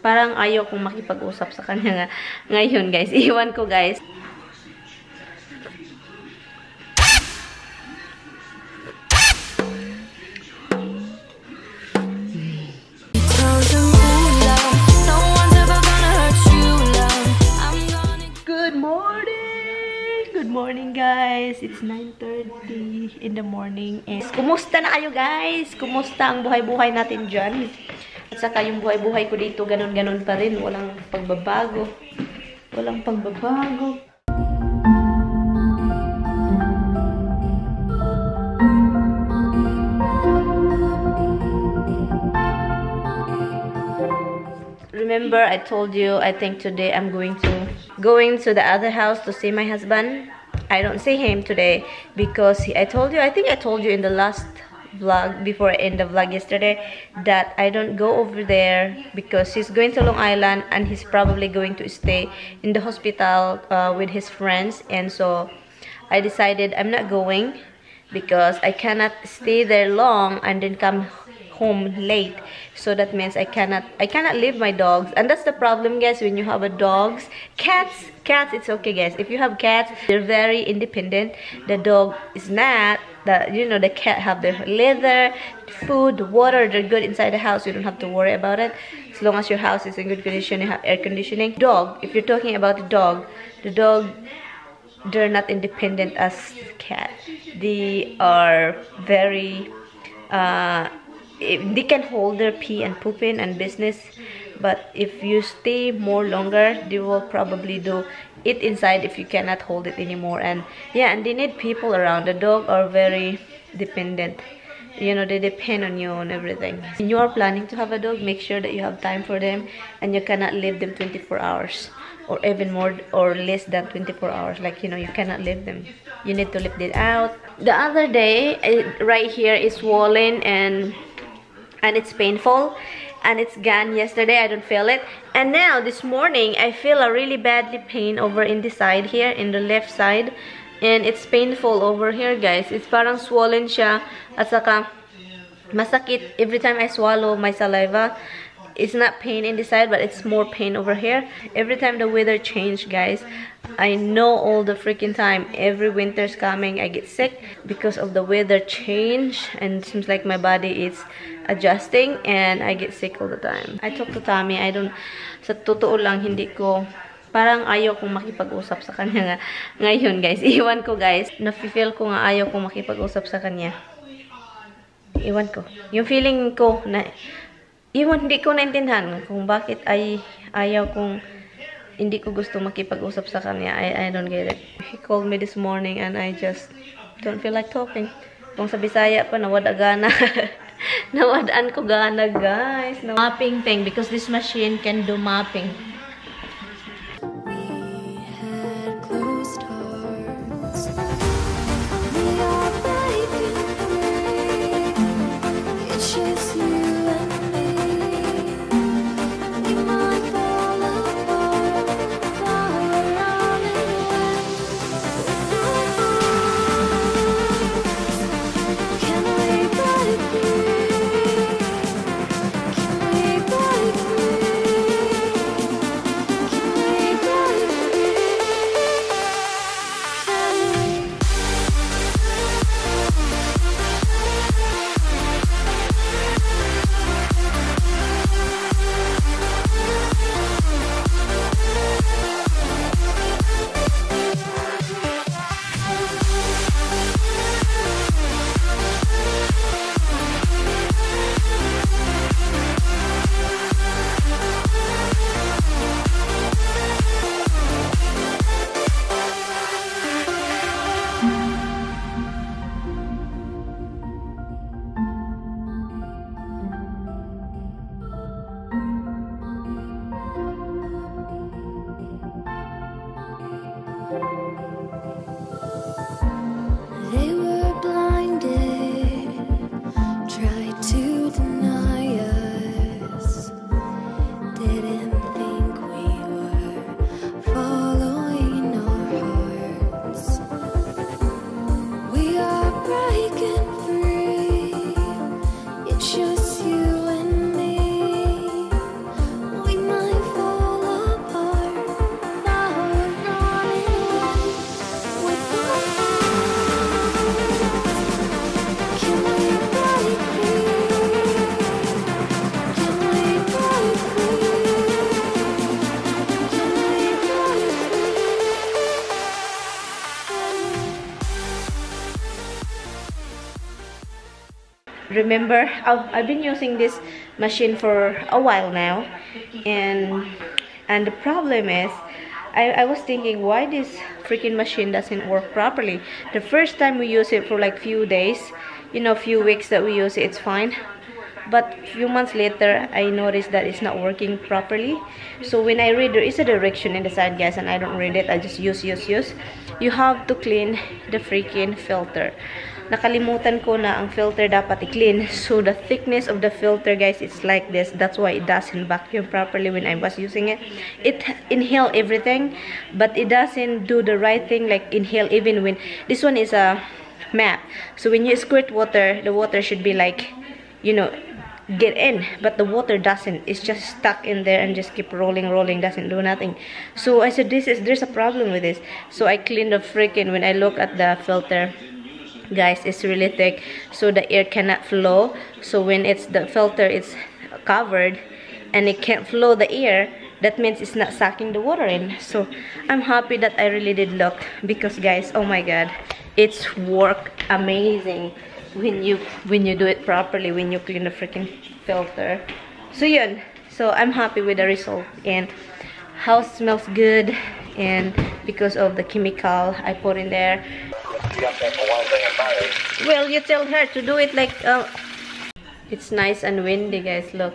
Parang ayaw kong makipag-usap sa kanya ngayon, guys. Iwan ko, guys. Good morning! Good morning, guys. It's 9:30 in the morning. And kumusta na kayo, guys? Kumusta ang buhay-buhay natin dyan? At saka yung buhay-buhay ko dito, ganun-ganun pa rin. Walang pagbabago. Walang pagbabago. Remember, I told you, I think today I'm going to the other house to see my husband. I don't see him today because I think I told you in the last vlog, before I end the vlog yesterday, that I don't go over there because he's going to Long Island and he's probably going to stay in the hospital with his friends. And so I decided I'm not going because I cannot stay there long and then come home late. So that means I cannot leave my dogs. And that's the problem, guys, when you have a dogs. Cats, it's okay, guys. If you have cats, they're very independent. The dog is not. The cat have their leather, food, water. They're good inside the house. You don't have to worry about it. As long as your house is in good condition, you have air conditioning. Dog, if you're talking about the dog, they're not independent as cat. They are very they can hold their pee and pooping and business, but if you stay more longer, they will probably do it inside if you cannot hold it anymore. And yeah, and they need people around. The dog are very dependent, you know, they depend on you and everything. When you are planning to have a dog, make sure that you have time for them and you cannot leave them 24 hours or even more or less than 24 hours. Like, you know, you cannot leave them. You need to lift it out. The other day, right here is swollen and it's painful, and it's gone. Yesterday I don't feel it, and now this morning I feel a really badly pain over in the side here, in the left side, and it's painful over here, guys. It's parang swollen siya, at saka masakit every time I swallow my saliva. It's not pain in the side, but it's more pain over here. Every time the weather change, guys, I know all the freaking time. Every winter's coming, I get sick because of the weather change, and it seems like my body is adjusting and I get sick all the time. I talk to Tommy. Sa totoo lang, hindi ko, parang ayaw kong makipag-usap sa kanya ngayon, guys. Iwan ko, guys. Nafe-feel ko nga ayaw kong makipag-usap sa kanya. Iwan ko. Yung feeling ko na hindi ko naintindihan kung bakit ayaw kong, hindi ko gusto makipag-usap sa kanya. I don't get it. He called me this morning and I just don't feel like talking. Kung sa Bisaya pa, nawada gana. Nawadaan ko gana, guys. Mapping thing, because this machine can do mapping. remember, I've been using this machine for a while now, and the problem is, I was thinking why this freaking machine doesn't work properly. The first time we use it for like few days, you know, few weeks that we use it, it's fine. But few months later, I noticed that it's not working properly. So when I read, there is a direction in the side, guys, and I don't read it. I just use. You have to clean the freaking filter. Nakalimutan ko na ang filter dapat i-clean. So the thickness of the filter, guys, it's like this. That's why it doesn't vacuum properly when I was using it. It inhale everything, but it doesn't do the right thing, like inhale even when this one is a map. So when you squirt water, the water should be like, you know, get in, but the water doesn't. It's just stuck in there and just keep rolling, doesn't do nothing. So I said, there's a problem with this. So I cleaned the freaking, when I look at the filter, guys, it's really thick, so the air cannot flow. So when it's the filter, it's covered and it can't flow the air, that means it's not sucking the water in. So I'm happy that I really did look, because guys, oh my god, it's work amazing when you do it properly, when you clean the freaking filter. So yun, so I'm happy with the result, and house smells good, and because of the chemical I put in there. Well, you tell her to do it like it's nice and windy, guys. Look,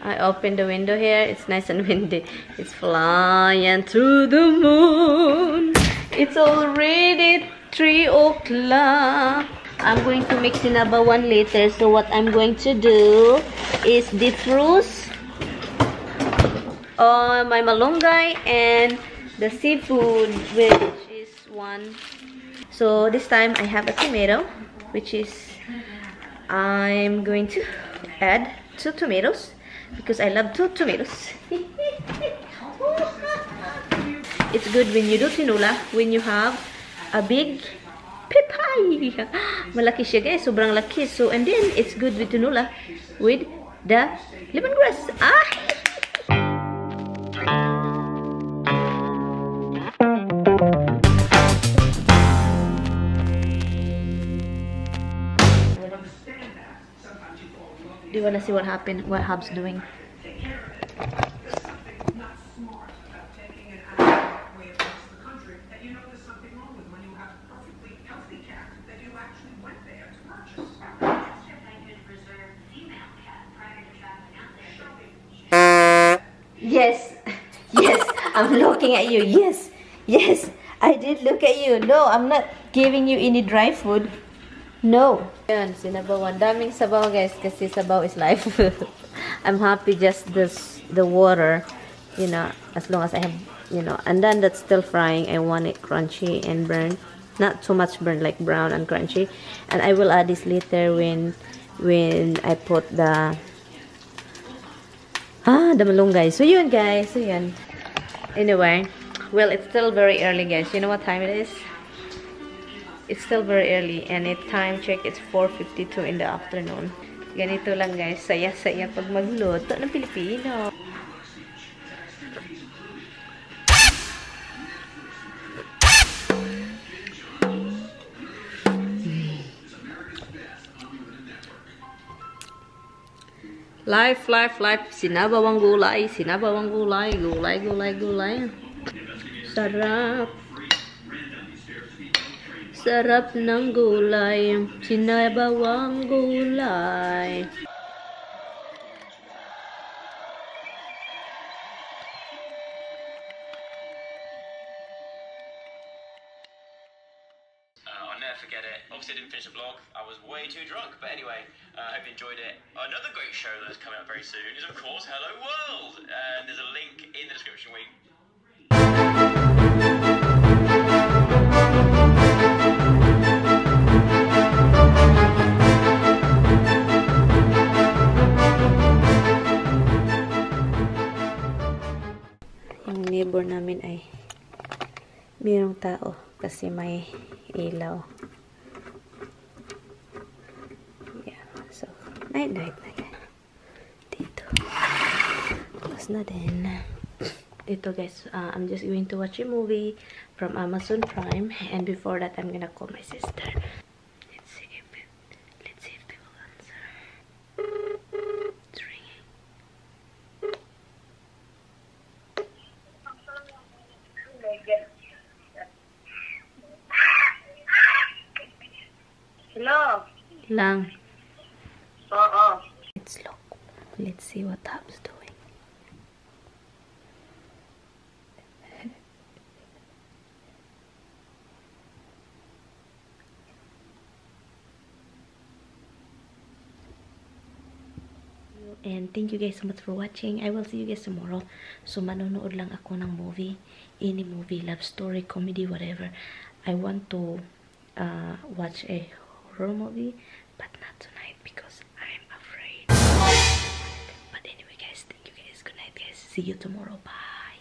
I opened the window here. It's nice and windy. It's flying through the moon. It's already 3 o'clock. I'm going to mix sinaba 1 liter. So what I'm going to do is defrost my malunggay and the seafood, which is 1. So this time I have a tomato, which is I'm going to add 2 tomatoes because I love 2 tomatoes. It's good when you do tinula when you have a big pipay. Malaki siya, guys, sobrang laki. So and then it's good with tinula with the lemongrass. Do you want to see what happened? What Hub's doing? Yes, yes, I'm looking at you. Yes, yes, I did look at you. No, I'm not giving you any dry food. No. Yan, sinabawan. Daming sabaw, guys, kasi sabaw is life. I'm happy just the water, you know, as long as I have, you know, and then that's still frying. I want it crunchy and burnt. Not too much burnt, like brown and crunchy. And I will add this later when I put the malunggay. So yun, guys. So yun. Anyway, well, it's still very early, guys. You know what time it is? It's still very early, and it's time check, it's 4:52 in the afternoon. Ganito lang, guys, saya-saya pag magluto ng Pilipino. Life, life, life. Sinabawang gulay, sinabawang gulay, gulay, gulay, gulay. Sarap. Sarap ng gulay, sinabawang gulay. I'll never forget it. Obviously, I didn't finish the vlog. I was way too drunk. But anyway, I hope you enjoyed it. Another great show that's coming up very soon is, of course, Hello World. And there's a link in the description where you neighbor namin ay mayroong tao kasi may ilaw. Yeah, so night dito close na din dito, guys. I'm just going to watch a movie from Amazon Prime, and before that I'm gonna call my sister. Let's see if lang. Let's look. Let's see what Tab's doing. And thank you guys so much for watching. I will see you guys tomorrow. So, manonood lang ako ng movie. Any movie, love story, comedy, whatever. I want to watch a horror movie, but not tonight because I'm afraid. But anyway guys, thank you guys. Good night guys. See you tomorrow. Bye.